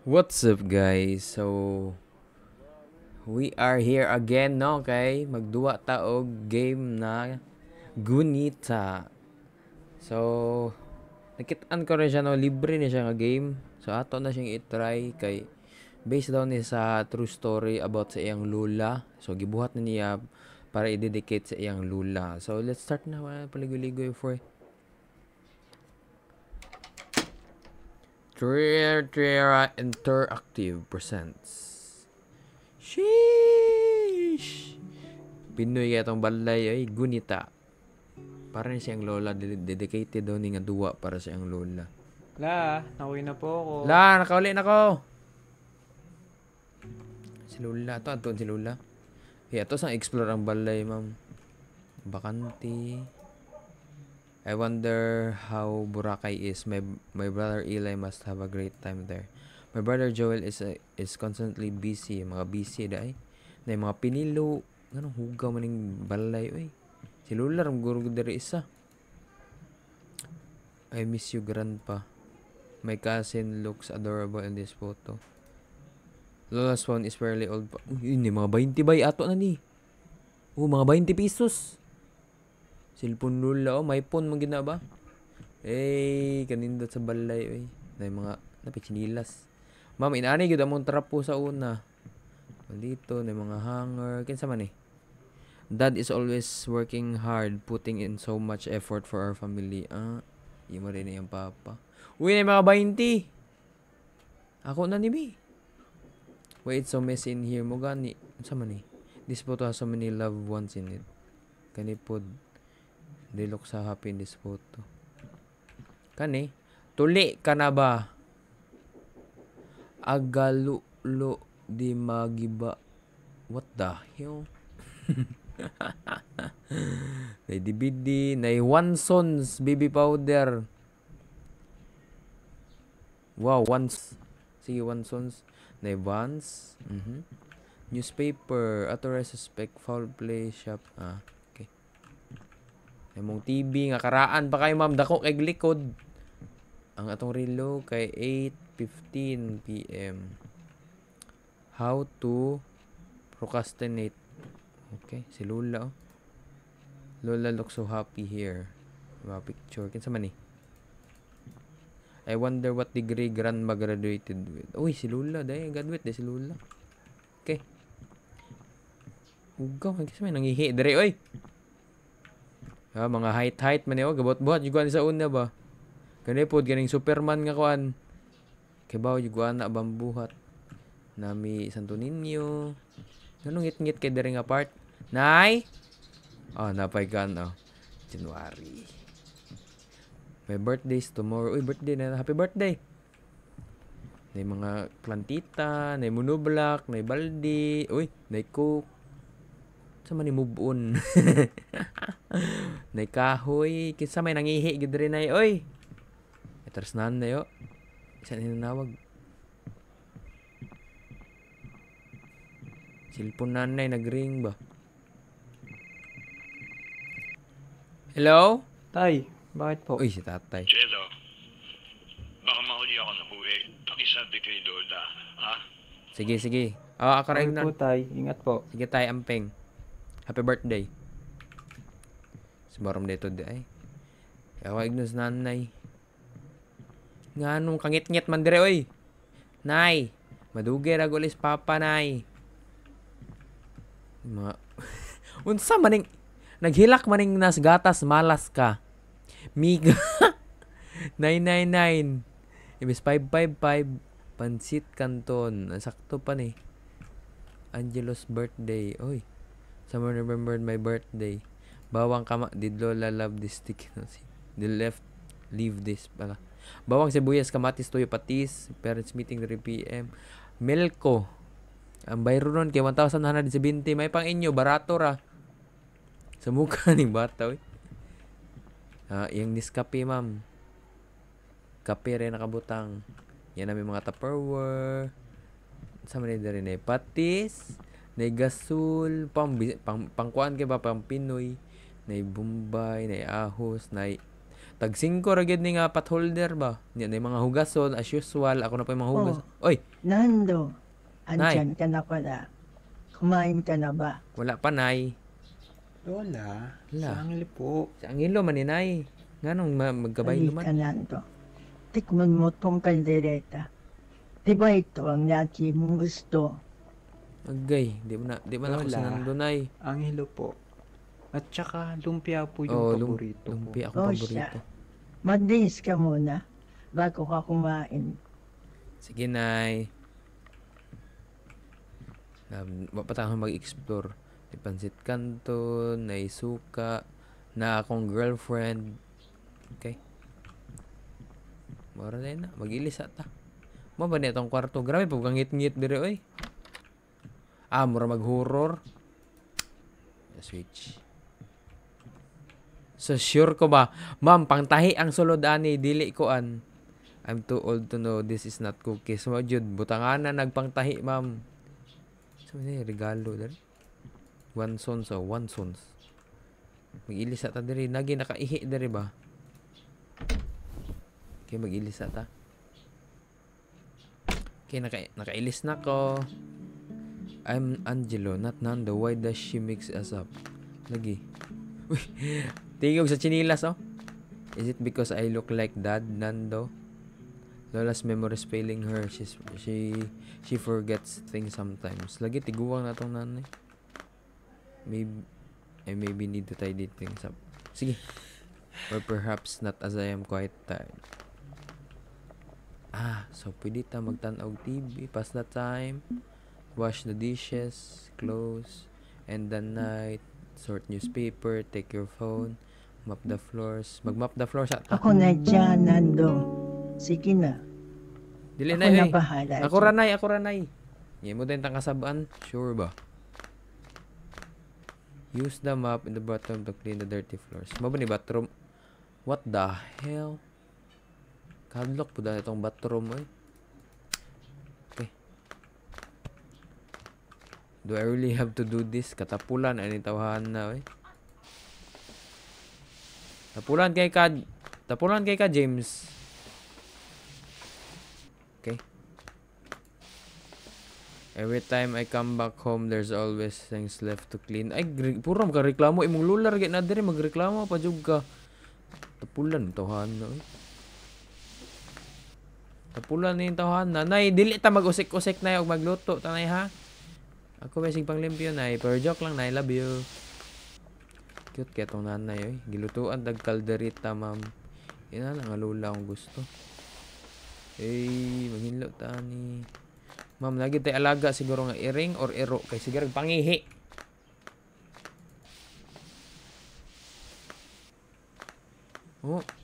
What's up guys? So we are here again no kay magduwa ta og game na Gunita. So nakit-an ko rin siya no, libre ni siya nga game. So ato na siyang i-try kay based daw ni sa true story about sa iyang lula. So gibuhat na niya para i-dedicate sa iyang lula. So let's start na, wala paligoy-ligoy for Terra Interactive presents. Sheesh! Pinoy kaya itong balay ay Gunita. Para ni siyang lola, dedicated daw ni nga duwa para sa iyang lola. Nauwi na po ako. Nakauli na ko! Si lola, ito anton si lola. Ito sang explore ang balay, ma'am. Bakante. I wonder how Boracay is. My brother Eli must have a great time there. My brother Joel is constantly busy. Mga busy dai. Na mga pinilo. Ganong hugaw maning balay oy. Si Lola ram guro diri isa. I miss you grandpa. My cousin looks adorable in this photo. Lola's phone is fairly old pa. Uy, ini mga 20 bay ato na ni. Mga 20 pesos. Cellphone Lola may phone man gina ba? Kanindot sa balay oy. Na mga napichinilas. Ma'am, inaani gyud among trapo sa una. Dito na mga hanger, kinsa man eh. Dad is always working hard, putting in so much effort for our family. Imo rin yung papa. Uy, na mga 20. Ako na ni B. Wait, so messy in here mo gani. Sa man eh. This photo has so many loved ones in it. Kanipod. They look so happy in this photo. Kani, tuli ka na ba? Agalulo di magiba. What the hell? Nay DVD, nay Watsons baby powder. Wow, sige Watsons, nay Vans. Newspaper, authorized suspect foul play shop. Okay. Nay mong TV nga karaan pa kay ma'am dako kay likod. Ang atong relo kay 8:15 PM. How to procrastinate. Okay, si Lola. Lola looks so happy here. Mga picture. Kinsa man eh? I wonder what degree grandma graduated with. Uy, si Lola. Dahil graduate si Lola. Okay. Ugaw. Kinsa man nangihi. Dari, oy. Mga height man eh. Gabot-buhat. Yuguan sa una ba? Ganipod. Ganing Superman nga kuan. Kibaw. Yuguan na bambuhat. Nami Santo Niño. Ganong ngit-ngit kay dari nga part. Nay? Napay kan. January. My birthday's tomorrow. Uy, birthday na. Happy birthday. Nay mga plantita. Nay monoblock. Nay baldi. Uy, nay cook. Sa man ni move on. Nay kahoy. Kinsa may nangihi. Gidri nay. Uy. Etras na yo. Isa ninawag. Cellphone nanay nagring ba? Hello? Tay, bakit po? Uy, si tatay. Chelo, baka mahuli ako ng uwi. Pakisabi kay Lola, ha? Sige. Akaraing Sorry po, na. Tay. Ingat po. Sige tay, ampeng. Happy birthday. Sumarom dito di ay. Ako ignos nanay. Nga nung kangit-ngit man dire, oy. Nay, madugay ragulis papa, nay. Mga... Unsa maning... Naghilak maning nas gatas malas ka. Miga. 999. Ibis 555. Pansit Canton. Sakto pa ni. Angelo's birthday. Oy. Someone remembered my birthday. Bawang kama. Did Lola love this stick? Leave this pala. Bawang sibuyas, kamatis, toyo, patis. Parents meeting 3 PM. Melko. Ang bayro nun kay 1,170. May pang inyo. Barato ra. Sa mukha ni bata. Yung Nescafe, ma'am. Kape rin nakabutang. Yan namin mga Tupperware. Sa manila rin eh. Patis. Na gasol. Pangkuan kay ba? Pang Pinoy. Na Bombay. Na ahos. Na Tag 5 ra gid ni nga pot holder ba. Nya na yung mga hugason as usual. Ako na pa yung mga hugas. Oy, Nando, Nay. andyan ka na pala. Kumain ka na ba? wala pa nay. Lola, Wala. sa Angelo po. Sa Angelo man ni nay. Nganong magkabaylo Halika, man. Nando. Tikman mo tong kaldereta. Di ba ito ang lagi mong gusto? Agay, di mo na ako Wala. sinando nay. Angelo po. At saka lumpia po Oh, yung paborito ko. lumpia akong Oh, paborito. Mag-dinis ka muna bago ka kumain. Sige, nay. Mapatang mag-explore. May Pansit Canton, na suka, na akong girlfriend. Okay. Mara na na. Mag-ilis ata. Mo ba niya itong kwarto? Grabe, pagkangit-ngit dire, oy. Mura mag-horror. Switch. So, sure ko ba? Ma'am, pangtahi ang sulod ani, dili ko an. I'm too old to know this is not cookies. Mo jud, butangan na nagpangtahi, ma'am. So, regalo dari. One sons o one sons. Mag-ilis ata diri. Nagi nakaihi diri ba? Okay, mag-ilis ata. Okay, nakailis na ko. I'm Angelo, not Nando. Why does she mix us up? Lagi. Uy, tingog sa chinilas, oh. Is it because I look like Dad, Nando? Lola's memory is failing her. She forgets things sometimes. Lagi, tiguwang na tong nanay. I maybe need to tidy things up. Sige. Or perhaps not as I am quite tired. So pwede ta magtanaw TV. Pass the time. Wash the dishes. Close. End the night. Sort newspaper. Take your phone. Mop the floors. Mag-mop the floors ata. Ako na dyan, Nando. Sige na. Dili Ako na na eh. bahala. Ako ranay, ako ranay. Ngayon mo din tang kasabaan. Sure ba? Use the mop in the bathroom to clean the dirty floors. Maba ni bathroom? What the hell? Kadlok po dahil itong bathroom eh. Okay. Do I really have to do this? Katapulan ay nitawahan na eh. Tapulan kay ka James. Okay. Every time I come back home, there's always things left to clean. Ay, puro magreklamo imong lular gid na diri magreklamo pa jud ka. Tapulan tawahan na eh. Tapulan ni tawahan na. Nay, dili ta mag-usik-usik na og magluto tanay ha. Ako basig panglimpyo na pero joke lang na, I love you. Cute kaya tong nanay oy. Gilutuan dag kalderita, ma'am. Ina lang nga lula akong gusto. Maghinlo ta ni. Ma'am, lagi tay alaga siguro nga iring or iro kay siguro pangihi.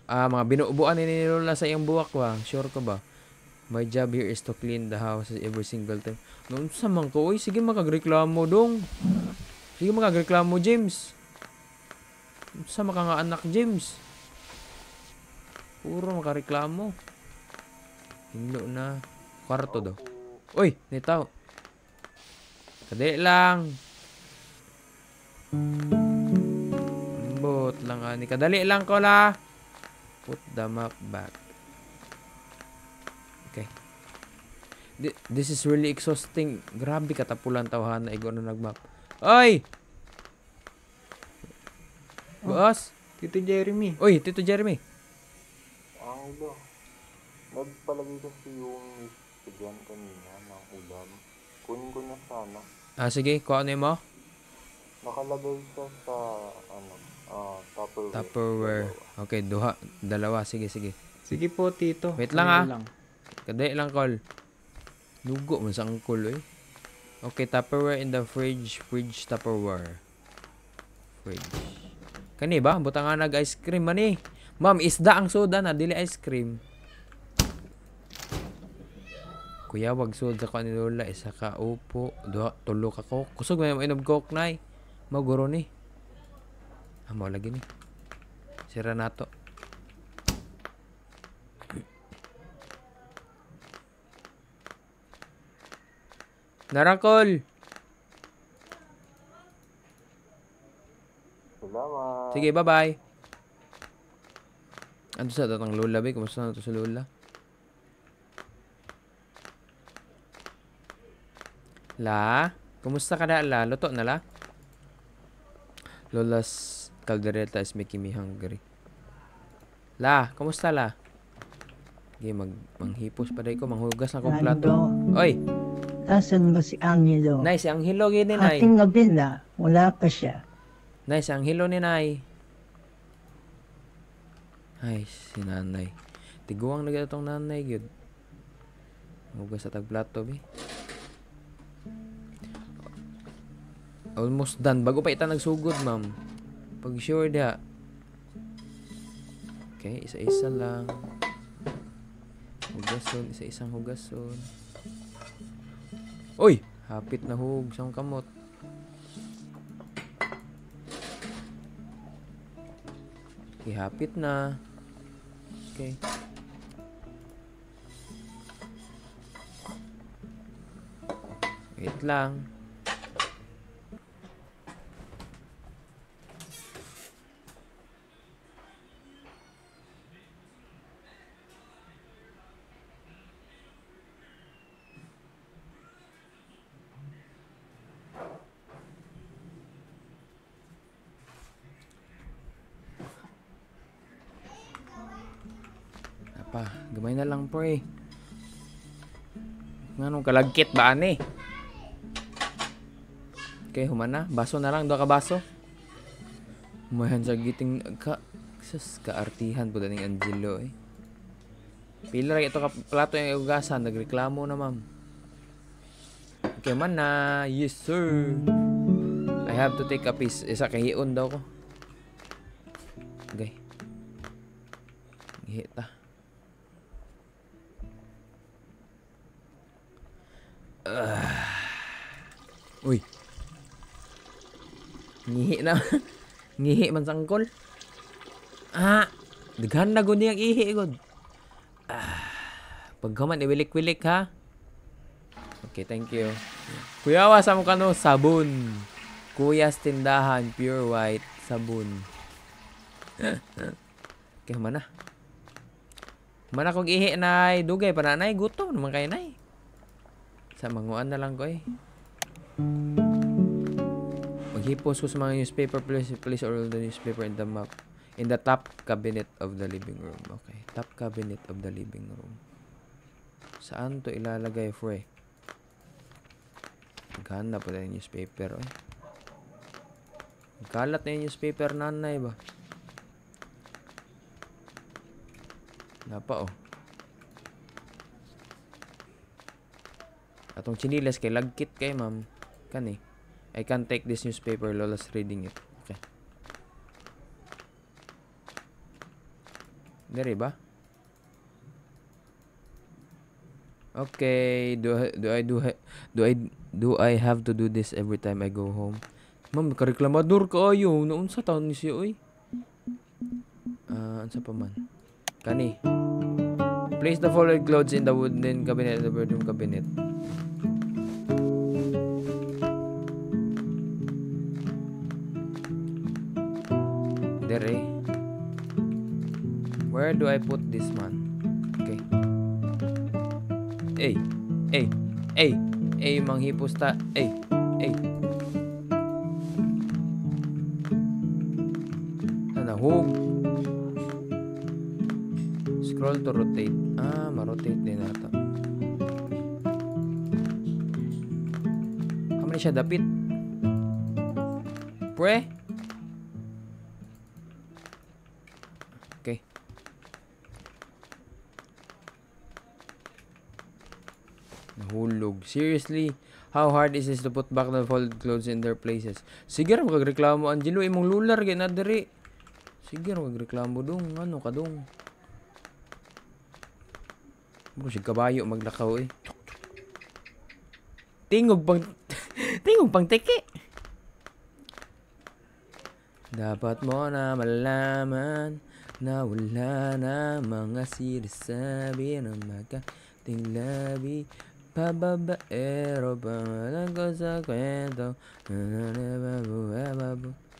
Mga binuubuan ni Lola sa iyang buwak wa. Sure ka ba? My job here is to clean the house every single time. Noon sa man ko, oy, sige magagreklamo dong. Sige magagreklamo, James. Sa maka nga anak, James. Puro makareklamo. Hinlo na. Kwarto daw. Uy, nitaw. Kadali lang. Ambot lang ani. Kadali lang ko la. Put the map back. Okay. This is really exhausting. Grabe katapulan tawahan na igo na nagmap. Oy! Boss? Tito Jeremy. Oy, Tito Jeremy. Angelo, nagpalagay kasi yung dyan kanina ng ulam. Kunin ko na sana. Sige, kuha ano mo? Nakalagay siya sa, Tupperware. Tupperware. Okay, dalawa. Sige. Sige po, Tito. Wait lang, Ano Kadali lang, call. Lugo man sa angkol, eh. Okay, Tupperware in the fridge. Fridge Tupperware. Fridge. Kani ba? Buta nga nag-ice cream man eh. Ma'am, isda ang soda na. Dili ice cream. Kuya, wag soda ka ni Lola. Isa ka upo. Tulo ka coke. Kusog may inom coke na eh. Maguro ni. Mo lagi ni. Sira na to. Narakol. Salamat. Sige, bye-bye. Ano sa datang lola, be? Kumusta na to sa lola? La? Kumusta ka na, la? Luto na, la? Lola's caldereta is making me hungry. La, kumusta, la? Okay, manghipos pa day ko. Manghugas na kong plato. Nando, Oy! asan ba si Angelo? Nay, si Anghelo gini, nay. Ating gabi na, wala pa siya. Nay, si Anghelo ni nay. Ay, si nanay. Tiguang na gito tong nanay, gyud. Hugas sa tagplato, be. Almost done. Bago pa ita nagsugod, ma'am. Pag sure dia. Okay, isa-isa lang. Hugason, isa-isang hugason. Uy! Hapit na hug sa kamot. Okay, hapit na. Okay. Wait lang. Pa, gamay na lang po eh. Nganong kalagkit ba ani? Okay, humana. Baso na lang, 2 ka baso. Humahan sa giting sus kaartihan po daning Angelo eh. Pila ra ito ka plato yung iugasan, nagreklamo na ma'am. Okay man na, yes sir. I have to take a piece. Isa kahiyon daw ko. Okay. Hita. Uy. Ngihi na. Ngihi man sangkol. Daghan na gud niyang ihi gud. Pagkaman iwilik-wilik ha. Okay, thank you. Kuya, wasa mo kano sabon. Kuya's tindahan, pure white sabon. Okay, mana. Mana kog ihi nay, dugay pa nanay, gutom naman kay nay. Sa manguan na lang ko eh. Maghipos ko sa mga newspaper. Please all the newspaper in the map. In the top cabinet of the living room. Okay. Top cabinet of the living room. Saan to ilalagay, fre? Maghanap pa yung newspaper. Eh. Kalat na yung newspaper nanay ba? Napa oh. Atong chinilas kay lagkit kay ma'am. Kani. I can't take this newspaper. Lola's reading it. Okay. Dari ba? Okay. Do I have to do this every time I go home? Ma'am, kareklamador ka ayo. Noon sa taon ni siya oy. Ansa pa man. Kani. Place the folded clothes in the wooden cabinet, the bedroom cabinet. Dere. Where do I put this man? Okay. Manghipos ta. Nanahog. Scroll to rotate. Ma-rotate din nata. Kamali siya dapit. Pre? Okay. Nahulog. Seriously? How hard is this to put back the folded clothes in their places? Sige ra magreklamo Angelo imong lular gyud na diri. Sige ra magreklamo dong. Ano ka dong? Bro, si kabayo maglakaw eh. Tingog pang teke. Dapat mo na malaman na wala na mga sinasabi ng magating labi. Pababaero pa ko sa kwento.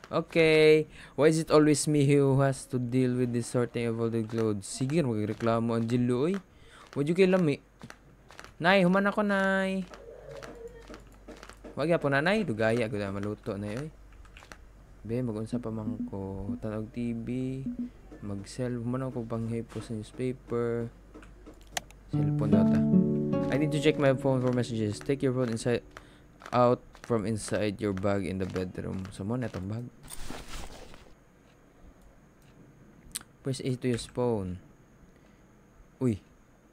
Okay. Why is it always me who has to deal with this sorting of all the clothes? Sige, magreklamo ang Angelo, oy. Huwag yung kay lami. Nay, human ako, nay. Wag po nanay, dugaya ko na maluto na oy. Be, mag-unsa pa man ko. Tanog TV. Mag-cell. Human ako pang-hypo sa newspaper. Cellphone data. I need to check my phone for messages. Take your phone out from inside your bag in the bedroom. So mo na itong bag. Press A to use phone. Uy.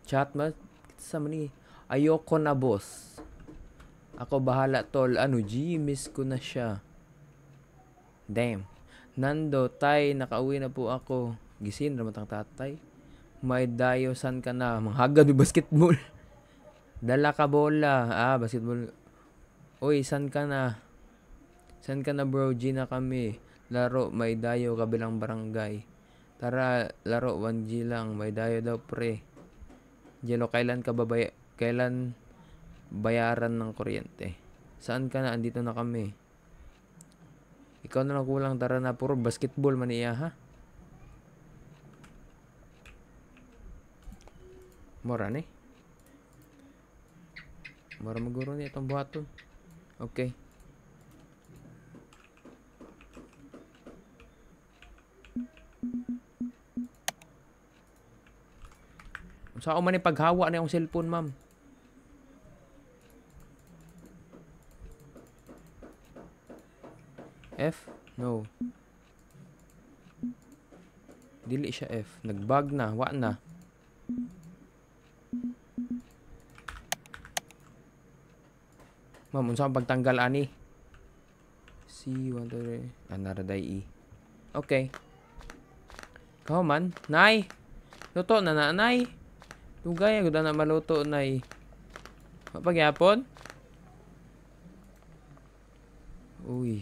Chat ma. Sa mani. Ayoko na, boss. Ako bahala, tol. Ano, miss ko na siya. Damn. Nando, tay, nakauwi na po ako. Gisin, ramatang tatay. May dayo, san ka na? Manghagad yung basketball. Dala ka bola. Basketball. Uy, san ka na? San ka na, bro? G na kami. Laro, may dayo, kabilang barangay. Tara, laro, 1G lang. May dayo daw, pre. Jello, kailan bayaran ng kuryente? Saan ka na? Andito na kami. Ikaw na lang kulang. Tara na, puro basketball man iya, ha? Mora ni. Mora maguro ni itong buhaton. Okay. Sa man ni paghawa na yung cellphone, ma'am. F? No. Dili siya F. Nagbag na. Wa na. Ma'am, unsa ang pagtanggal ani? C, 1, 2, 3. Naraday E. Okay. Kao man. Nay! Luto na na, nay! Tugay, agad na maluto, nay. Mapagyapon? Uy.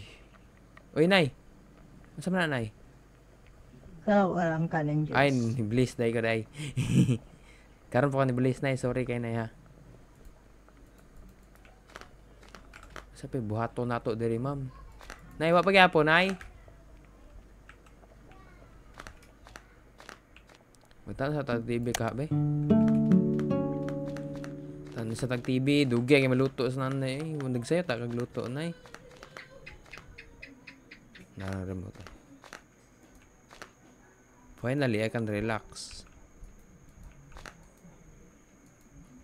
Uy, nay! Masa man na, nay? Walang ka ng Diyos. Ay, ni-bliss day ko, day. Karon po ka ni-bliss, nay. Sorry kay nay, ha. Sabi, buhato na to diri, ma'am. Nay, wapagyapon, nay? Magtan sa tag-TV ka, be? Tan sa tag-TV, dugay kay maluto sa nanay. Nagsayo ta kag luto, nay. Na-remote. Finally, I can relax.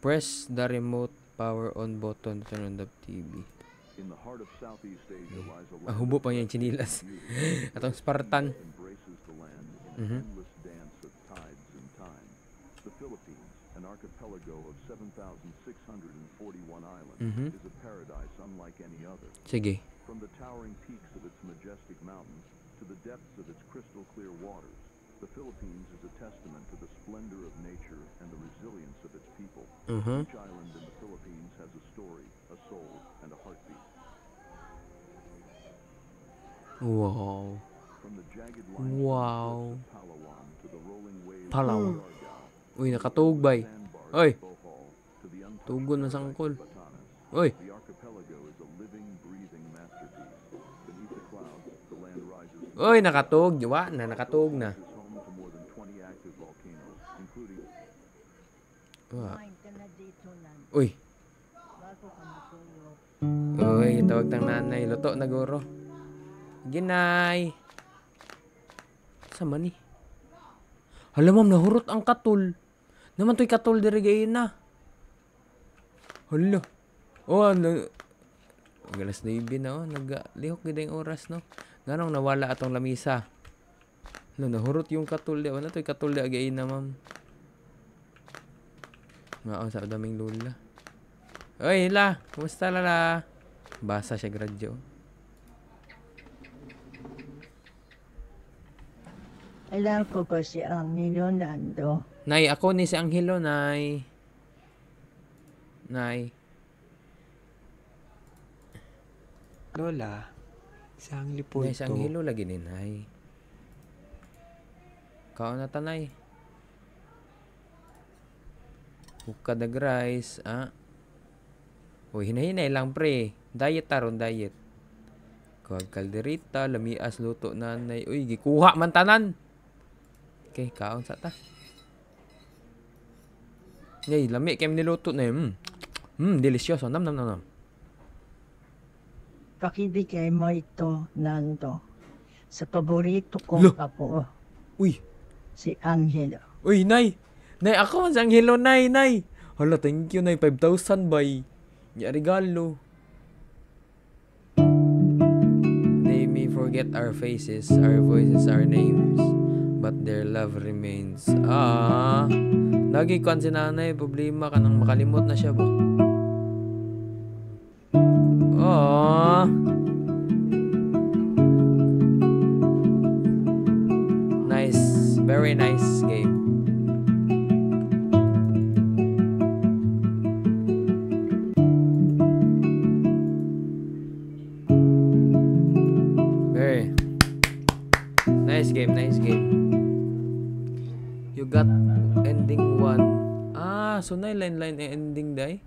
Press the remote power on button to turn on the TV. In the heart of Southeast Asia lies a Hubo pa yung chinilas. Atong Spartan. embraces the land in an endless dance of tides and time. The Philippines, an archipelago of 7,641 islands, is a paradise unlike any other. Sige. From the towering peaks of its majestic mountains to the depths of its crystal clear waters, the Philippines is a testament to the splendor of nature and the resilience of its people. Each island in the Philippines has a story, a soul, and a heartbeat. Wow. From the jagged limestone Wow. cliffs of Palawan to the rolling waves Palawan. of Siargao, Uy, nakatugbay. sandbars Oy. of Bohol to the untouched Tugon man paradise sangkol. of Batanes, Oy. the archipelago is a living, breathing masterpiece. Beneath the clouds, the land rises. Uy, nakatug. Wa na, nakatug na. Is home to more than 20 active volcanoes, including Wa. Kumain ka na dito lang. Uy. Bago ka matulog. Uy, tawag tang nanay. Luto na guro. Ginay. Sa man ni? Hala, ma'am, nahurot ang katul. Naman to'y katul diri gayon na. Hala. Oh, galas na ibin na, oh. Naglihok gid ang oras, no? Ganong nawala atong lamisa. Hala, nahurot yung katul di. Ano to'y katul di gayon na, ma'am? Nga, sa daming lula. Oy, hila. Kumusta, lala? Basa siya, gradyo. Alam ko ba si Angelo Nando? Nay, ako ni si Angelo, nay. Nay. Lola, isang lipo Nay, si ito. Angelo lagi ni nay. Kao na tanay. Hukad na rice, ah. Uy, hinahinay lang, pre. Diet taron, diet. Kuha kalderita, lamias luto nanay. Uy, gikuha man tanan. Okay, kaon sa ta. Yay, lami kay niluto na yun. Delicioso. Nam. Pakibigay mo ito, Nando, sa paborito Lo. kong apo, Uy, si Angelo. uy, nay. Nay, ako man sang hello, nay. Hala, thank you, nay. 5,000 bay. Ya regalo. They may forget our faces, our voices, our names, but their love remains. Lagi ko si nanay, problema ka nang makalimot na siya ba? Nice, very nice game. Very nice game. You got ending 1. So na line ending day.